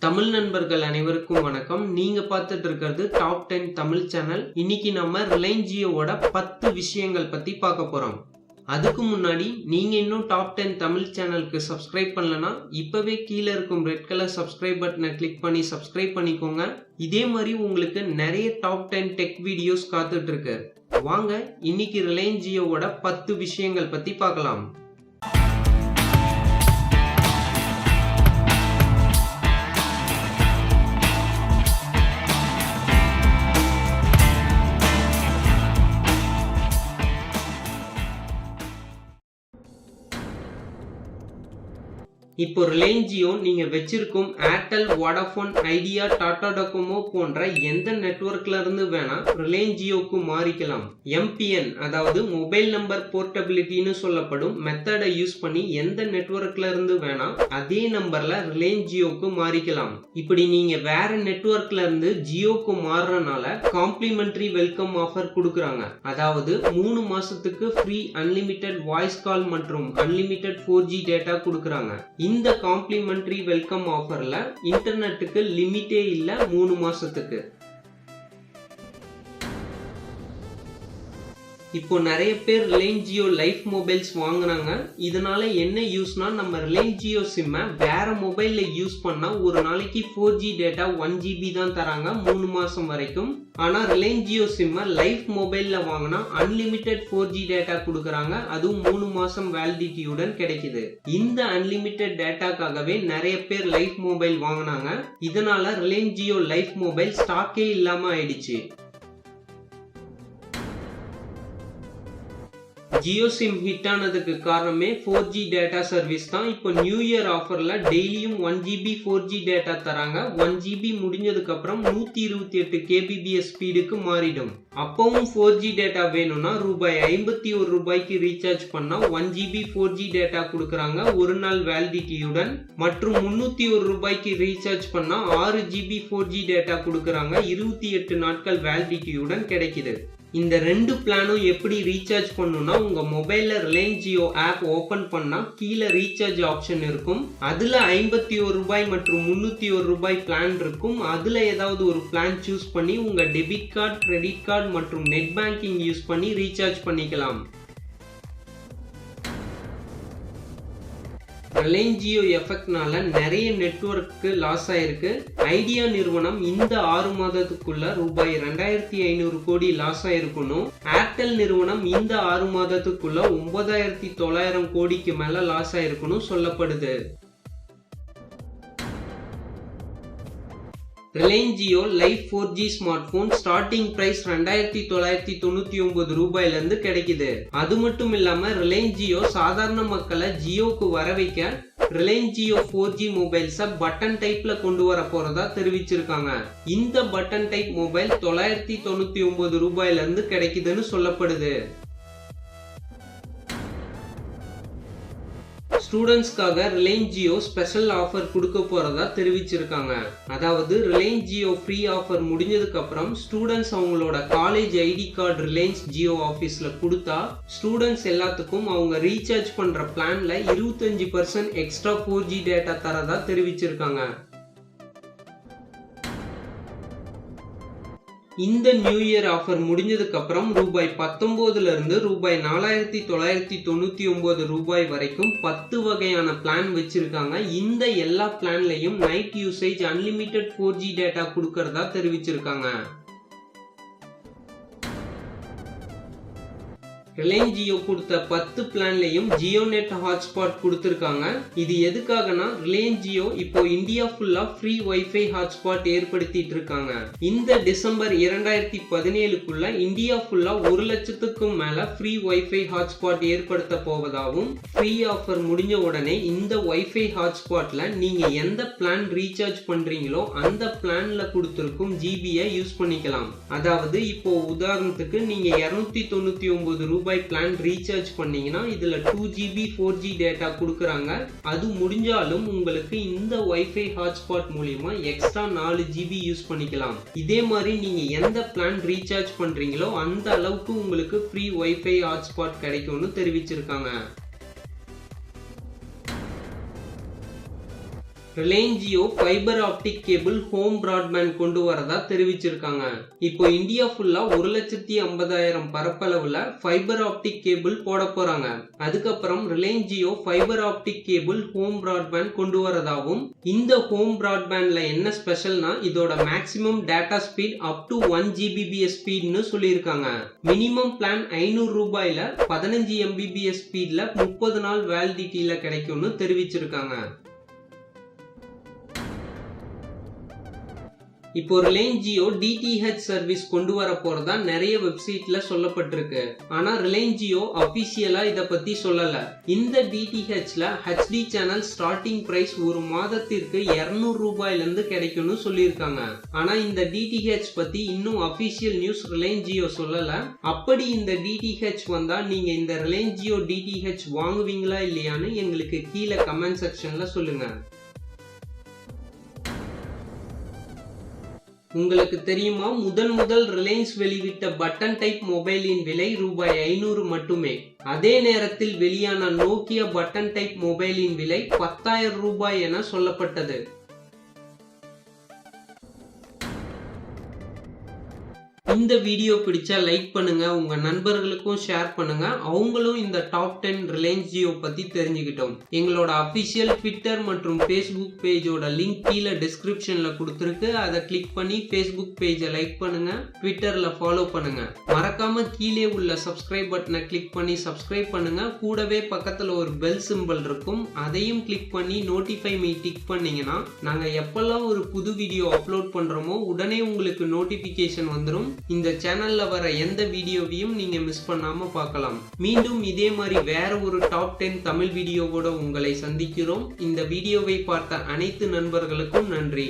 தமிழ் நண்பர்கள் அனைவருக்கும் வணக்கம். நீங்க பார்த்துட்டு இருக்கிறது டாப் 10 தமிழ் சேனல். இன்னைக்கு நம்ம ரிலையன்ஸ் ஜியோவோட 10 விஷயங்கள் பத்தி பார்க்க போறோம். அதுக்கு முன்னாடி நீங்க இன்னும் டாப் 10 தமிழ் சேனலுக்கு சப்ஸ்கிரைப் பண்ணலனா இப்பவே கீழே இருக்கும் ரெட் கலர் சப்ஸ்கிரைப் பட்டனை கிளிக் பண்ணி சப்ஸ்கிரைப் பண்ணிக்கோங்க. இதே மாதிரி உங்களுக்கு நிறைய டாப் 10 டெக் வீடியோஸ் காத்துட்டு இருக்கு. வாங்க இன்னைக்கு ரிலையன்ஸ் ஜியோவோட 10 விஷயங்கள் பத்தி பார்க்கலாம். இப்போ ரிலையன்ஸ் ஜியோ நீங்க வச்சிருக்கும் Airtel, Vodafone, idea, Tata Docomo போன்ற எந்த நெட்வொர்க்ல இருந்து வேணா ரிலையன்ஸ் ஜியோக்கு மாறிக்கலாம். எம்பிஎன் அதாவது மொபைல் நம்பர் போர்ட்டபிலிட்டின்னு சொல்லப்படும் மெத்தடை யூஸ் பண்ணி எந்த நெட்வொர்க்ல இருந்து வேணா அதே நம்பர்ல ரிலையன்ஸ் ஜியோக்கு மாறிக்கலாம். இப்படி நீங்க வேற நெட்வொர்க்ல இருந்து ஜியோக்கு மாறுறனால காம்ப்ளிமெண்டரி வெல்கம் ஆஃபர் கொடுக்கறாங்க. அதாவது 3 மாசத்துக்கு ஃப்ரீ அன்லிமிட்டெட் வாய்ஸ் கால் மற்றும் அன்லிமிட்டெட் 4G டேட்டா கொடுக்கறாங்க. இந்த காம்ப்ளிமெண்டரி வெல்கம் ஆஃபர்ல இன்டர்நெட்டுக்கு லிமிட்டே இல்ல 3 மாசத்துக்கு. இப்போ நிறைய பேர் ரிலையன்ஸ் ஜியோ லைஃப் மொபைல்ஸ் வாங்குறாங்க. இதனால என்ன யூஸ்னா, நம்ம ரிலையன்ஸ் ஜியோ சிம்மை வேற மொபைல்ல யூஸ் பண்ணா ஒரு நாளைக்கு 4G டேட்டா 1GB தான் தராங்க 3 மாசம் வரைக்கும். ஆனா ரிலையன்ஸ் ஜியோ சிம்மை லைஃப் மொபைல்ல வாங்கினா அன்லிமிட்டெட் 4G டேட்டா கொடுக்கறாங்க. அதுவும் 3 மாசம் வேலிடிட்டியுடன் கிடைக்குது. இந்த அன்லிமிட்டெட் டேட்டாக்காகவே நிறைய பேர் லைஃப் மொபைல் வாங்கினாங்க. இதனால ரிலையன்ஸ் ஜியோ லைஃப் மொபைல் ஸ்டாக்கே இல்லாம ஆயிடுச்சு. ஜியோ சிம் ஹிட் ஆனதுக்கு காரணமே 4G டேட்டா சர்வீஸ் தான். இப்போ நியூ இயர் ஆஃபர்ல டெய்லியும் 1GB 4G டேட்டா தராங்க. 1GB முடிஞ்சதுக்கு அப்புறம் 128 kbps ஸ்பீடுக்கு மாறிடும். அப்பவும் 4G டேட்டா வேணும்னா ரூபாய் 51 ரீசார்ஜ் பண்ணா 1GB 4G டேட்டா கொடுக்கறாங்க ஒரு நாள் வேலிடிட்டியுடன். மற்றும் 301 ரீசார்ஜ் பண்ணா 6GB 4G டேட்டா கொடுக்கறாங்க 28 நாட்கள் வேலிடிட்டியுடன் கிடைக்குது. இந்த ரெண்டு பிளானும் எப்படி ரீசார்ஜ் பண்ணணும்னா, உங்க மொபைல்ல ரிலையன்ஸ் ஜியோ ஆப் ஓபன் பண்ணா கீழே ரீசார்ஜ் ஆப்ஷன் இருக்கும். அதுல 51 மற்றும் 301 பிளான் இருக்கும். அதுல ஏதாவது ஒரு பிளான் சூஸ் பண்ணி உங்க டெபிட் கார்டு, கிரெடிட் கார்டு மற்றும் நெட் பேங்கிங் யூஸ் பண்ணி ரீசார்ஜ் பண்ணிக்கலாம். ரிலையன்ஸ் ஜியோ எஃபெக்ட்னால நிறைய நெட்வொர்க்கு லாஸ் ஆயிருக்கு. ஐடியா நிறுவனம் இந்த 6 மாதத்துக்குள்ள ரூபாய் 2500 கோடி லாஸ் ஆயிருக்கணும். ஏர்டெல் நிறுவனம் இந்த 6 மாதத்துக்குள்ள 9900 கோடிக்கு மேல லாஸ் ஆயிருக்கணும் சொல்லப்படுது. Reliance Jio life 4G smartphone starting price 2999 ரூபாயில இருந்து கிடைக்குது. அது மட்டும் இல்லாம ரிலையன்ஸ் ஜியோ சாதாரண மக்களை ஜியோக்கு வர வைக்க ரிலையன்ஸ் ஜியோ 4G மொபைல்ஸ பட்டன் டைப்ல கொண்டு வர போறதா தெரிவிச்சிருக்காங்க. இந்த பட்டன் டைப் மொபைல் 999 ரூபாயில இருந்து கிடைக்குதுன்னு சொல்லப்படுது. ஸ்டூடெண்ட்ஸ்க்காக ரிலையன்ஸ் ஜியோ ஸ்பெஷல் ஆஃபர் கொடுக்க போறதா தெரிவிச்சிருக்காங்க. அதாவது ரிலையன்ஸ் ஜியோ ஃப்ரீ ஆஃபர் முடிஞ்சதுக்கு அப்புறம் ஸ்டூடெண்ட்ஸ் அவங்களோட college ID card Reliance Jio ஆபீஸ்ல கொடுத்தா ஸ்டூடெண்ட்ஸ் எல்லாத்துக்கும் அவங்க ரீசார்ஜ் பண்ற பிளான்ல 25% எக்ஸ்ட்ரா 4G டேட்டா தரதா தெரிவிச்சிருக்காங்க. இந்த நியூ இயர் ஆஃபர் முடிஞ்சதுக்கு அப்புறம் ரூபாய் 19 இருந்து ரூபாய் 4999 ரூபாய் வரைக்கும் 10 வகையான பிளான் வச்சிருக்காங்க. இந்த எல்லா பிளான்லயும் night usage unlimited 4G data கொடுக்கறதா தெரிவிச்சிருக்காங்க. ரிலையன்ஸ் ஜியோ கொடுத்த 10 பிளான்லயும் ஜியோ நெட் ஹாட்ஸ்பாட் கொடுத்திருக்காங்க. இது எதுக்காகனா, ரிலையன்ஸ் ஜியோ இப்போ இந்தியா ஃபுல்லா ஃப்ரீ வைஃபை ஹாட்ஸ்பாட் ஏற்படுத்திட்டு இருக்காங்க. இந்த டிசம்பர் 2017க்குள்ள இந்தியா ஃபுல்லா 1 லட்சத்துக்கும் மேல ஃப்ரீ வைஃபை ஹாட்ஸ்பாட் ஏற்படுத்த போவதாகவும், ஃப்ரீ ஆஃபர் முடிஞ்ச உடனே இந்த வைஃபை ஹாட்ஸ்பாட்ல நீங்க எந்த பிளான் ரீசார்ஜ் பண்றீங்களோ அந்த பிளான்ல கொடுத்திருக்கும் ஜிபியை யூஸ் பண்ணிக்கலாம். அதாவது இப்போ உதாரணத்துக்கு நீங்க 299 பிளான் ரீசார்ஜ் பண்ணீங்கன்னா இதுல 2GB 4G டேட்டா கொடுக்கறாங்க. அது முடிஞ்சாலும் உங்களுக்கு இந்த வைஃபை ஹாட்ஸ்பாட் மூலமா எக்ஸ்ட்ரா 4GB யூஸ் பண்ணிக்கலாம். இதே மாதிரி நீங்க எந்த பிளான் ரீசார்ஜ் பண்றீங்களோ அந்த அளவுக்கு உங்களுக்கு ஃப்ரீ வைஃபை ஹாட்ஸ்பாட் கிடைக்கும்னு தெரிவிச்சிருக்காங்க. Reliance Jio fibre optic cable home broadband கொண்டு வரதா தெரிவிச்சிருக்காங்க. இப்போ இந்தியா ஃபுல்லா 1,50,000 பரப்பளவுல ஃபைபர் ஆப்டிக் கேபிள் போட போறாங்க. அதுக்கப்புறம் Reliance Jio fibre optic cable home broadband கொண்டு வரதாவும், இந்த ஹோம் பிராட்பேண்ட்ல என்ன ஸ்பெஷல்னா இதோட maximum data speed up to 1 Gbps ஸ்பீட்னு சொல்லியிருக்காங்க. மினிமம் பிளான் 500 ரூபாயில 15 Mbps ஸ்பீட்ல 30 நாள் வேலிடிட்டியில கிடைக்கும்னு தெரிவிச்சிருக்காங்க. இப்போ ரிலையன்ஸ் ஜியோ DTH சர்வீஸ் கொண்டு வர போறதா நிறைய வெப்சைட்ல சொல்லப்பட்டிருக்கு. ஆனா ரிலையன்ஸ் ஜியோ அபிஷியலா இத பத்தி சொல்லல. இந்த DTHல HD சேனல் ஸ்டார்டிங் பிரைஸ் ஒரு மாதத்திற்கு 200 ரூபாயில இருந்து கிடைக்கும்னு சொல்லியிருக்காங்க. ஆனா இந்த DTH பத்தி இன்னும் அபிஷியல் நியூஸ் ரிலையன்ஸ் ஜியோ சொல்லல. அப்படி இந்த DTH வந்தா நீங்க இந்த ரிலையன்ஸ் ஜியோ DTH வாங்குவீங்களா இல்லையான்னு எங்களுக்கு கீழே கமெண்ட் செக்ஷன்ல சொல்லுங்க. உங்களுக்கு தெரியுமா, முதல் ரிலையன்ஸ் வெளியிட்ட பட்டன் டைப் மொபைலின் விலை ரூபாய் 500 மட்டுமே. அதே நேரத்தில் வெளியான நோக்கியா பட்டன் டைப் மொபைலின் விலை 10,000 ரூபாய் என சொல்லப்பட்டது. இந்த வீடியோ பிடிச்சா லைக் பண்ணுங்க, உங்க நண்பர்களுக்கும் ஷேர் பண்ணுங்க, அவங்களும் இந்த டாப் 10 ரிலையன்ஸ் ஜியோ பத்தி தெரிஞ்சுக்கிட்டோம். எங்களோட அபிஷியல் ட்விட்டர் மற்றும் ஃபேஸ்புக் பேஜோட லிங்க் கீழே டிஸ்கிரிப்ஷன்ல கொடுத்துருக்கு. அதை கிளிக் பண்ணி ஃபேஸ்புக் பேஜை லைக் பண்ணுங்க, ட்விட்டர்ல ஃபாலோ பண்ணுங்க. மறக்காம கீழே உள்ள சப்ஸ்கிரைப் பட்டனை கிளிக் பண்ணி சப்ஸ்கிரைப் பண்ணுங்க. கூடவே பக்கத்துல ஒரு பெல் சிம்பல் இருக்கும், அதையும் கிளிக் பண்ணி நோட்டிஃபை மீ டிக் பண்ணீங்கன்னா நாங்க எப்பெல்லாம் ஒரு புது வீடியோ அப்லோட் பண்றோமோ உடனே உங்களுக்கு நோட்டிபிகேஷன் வந்துடும். இந்த சேனல்ல வர எந்த வீடியோவையும் நீங்க மிஸ் பண்ணாம பார்க்கலாம். மீண்டும் இதே மாதிரி வேற ஒரு டாப் 10 தமிழ் வீடியோவோட உங்களை சந்திக்கிறோம். இந்த வீடியோவை பார்த்த அனைத்து நண்பர்களுக்கும் நன்றி.